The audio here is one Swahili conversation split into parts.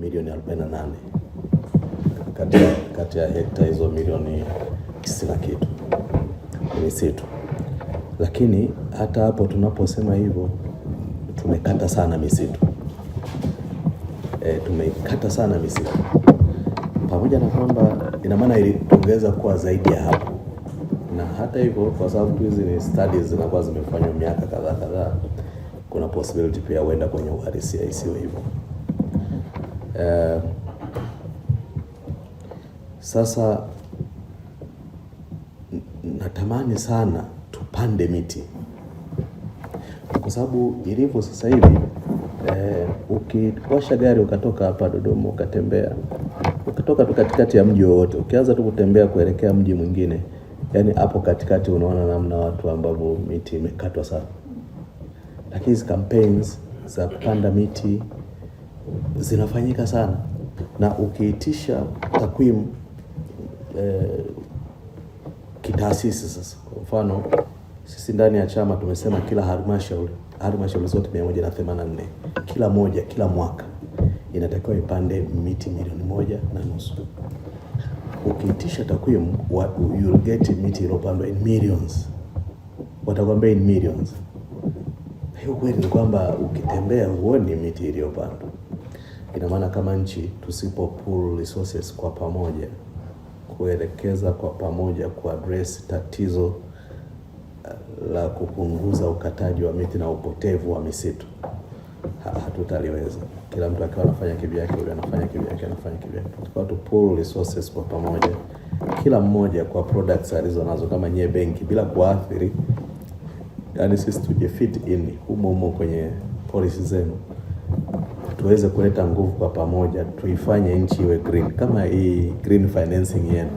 milioni 48 kati ya hekta hizo milioni 90 na kitu misitu. Lakini hata hapo tunaposema hivyo tumekata sana misitu. Tumekata sana misitu. Pamoja na kwamba ina maana tungeweza kuwa zaidi ya hapo. Na hata hivyo kwa sababu hizi ni studies zinakuwa zimefanywa miaka kadhaa, kuna possibility pia huenda kwenye uhalisia isiwe hivyo. Sasa natamani sana tupande miti, kwa sababu ilivyo sasa hivi ukiwasha gari ukatoka hapa Dodoma ukatembea, ukatoka tu katikati ya mji wote, ukianza tu kutembea kuelekea mji mwingine, yani hapo katikati unaona namna watu ambao miti imekatwa sana. Lakini hizi campaigns za kupanda miti zinafanyika sana, na ukiitisha takwimu kitaasisi sasa. Kwa mfano sisi ndani ya chama tumesema kila halmashauri zote 184 kila mwaka inatakiwa ipande miti 1.5 milioni. Ukiitisha takwimu you'll get miti iliyopandwa in millions. Watakwambia in millions. Hiyo kweli ni kwamba ukitembea huoni miti iliyopandwa. Ina maana kama nchi tusipo pool resources kwa pamoja, kuelekeza kwa pamoja ku address tatizo la kupunguza ukataji wa miti na upotevu wa misitu, hatutaliweza. Kila mtu akiwa anafanya kivyake, yule anafanya kivyake. Kwa tu pool resources kwa pamoja, kila mmoja kwa products alizonazo, kama nye benki, bila kuathiri, yani sisi tujifit in humo kwenye policy zenu, tuweze kuleta nguvu kwa pamoja, tuifanye nchi iwe green kama hii green financing yenu.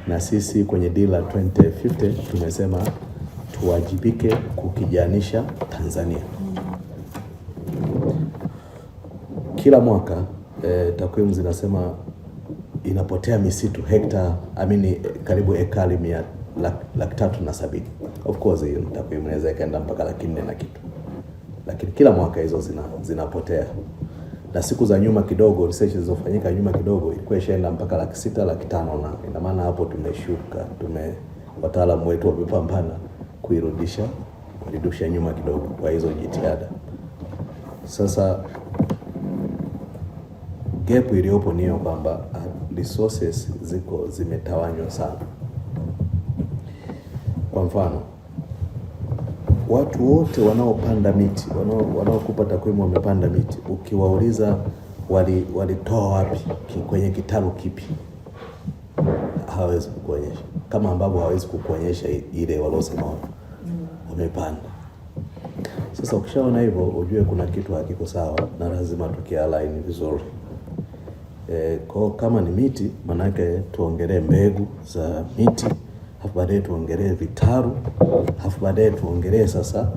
Na sisi kwenye Dira 2050 tumesema tuwajibike kukijanisha Tanzania. Kila mwaka takwimu zinasema inapotea misitu karibu ekari 370. Of course hiyo takwimu inaweza ikaenda mpaka 400 na kitu. Lakini kila mwaka hizo zinapotea. Na siku za nyuma kidogo, research zilizofanyika nyuma kidogo, ilikuwa ishaenda mpaka 600, 500, na ina maana hapo tumeshuka. Wataalamu wetu wamepambana kurudisha nyuma kidogo kwa hizo jitihada. Sasa gap iliyopo ni kwamba resources zimetawanywa sana. Kwa mfano, watu wote wanaopanda miti, wanaokupa takwimu wamepanda miti, ukiwauliza walitoa wapi, kwenye kitalu kipi, hawezi kukuonyesha. Kama ambavyo hawezi kukuonyesha ile walosema wamepanda. Sasa ukishaona hivyo, ujue kuna kitu hakiko sawa na lazima tukialign vizuri. Kwa kama ni miti, manake tuongelee mbegu za miti, hafu baadaye tuongelee vitaru, hafu baadaye tuongelee sasa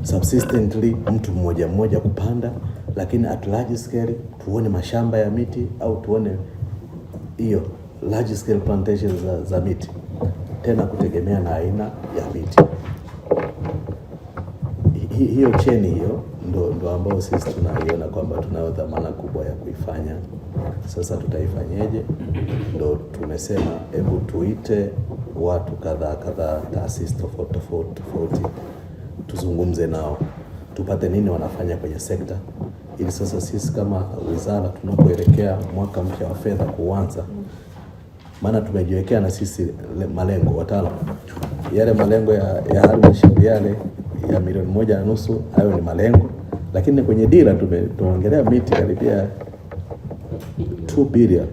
subsistently mtu mmoja kupanda, lakini at large scale tuone mashamba ya miti, au tuone hiyo large scale plantations za miti, tena kutegemea na aina ya miti. Hiyo cheni hiyo ndo ambao sisi tunaiona kwamba tunayo dhamana kubwa ya kuifanya. Sasa tutaifanyeje? Ndo tumesema hebu tuite watu kadhaa, taasisi tofauti, tuzungumze nao, tupate nini wanafanya kwenye sekta, ili sasa sisi kama wizara tunapoelekea mwaka mpya wa fedha kuanza, maana tumejiwekea na sisi malengo, wataalamu, yale malengo ya halmashauri yale ya 1.5 milioni, hayo ni malengo. Lakini kwenye dira tumeongelea miti karibia 2 billion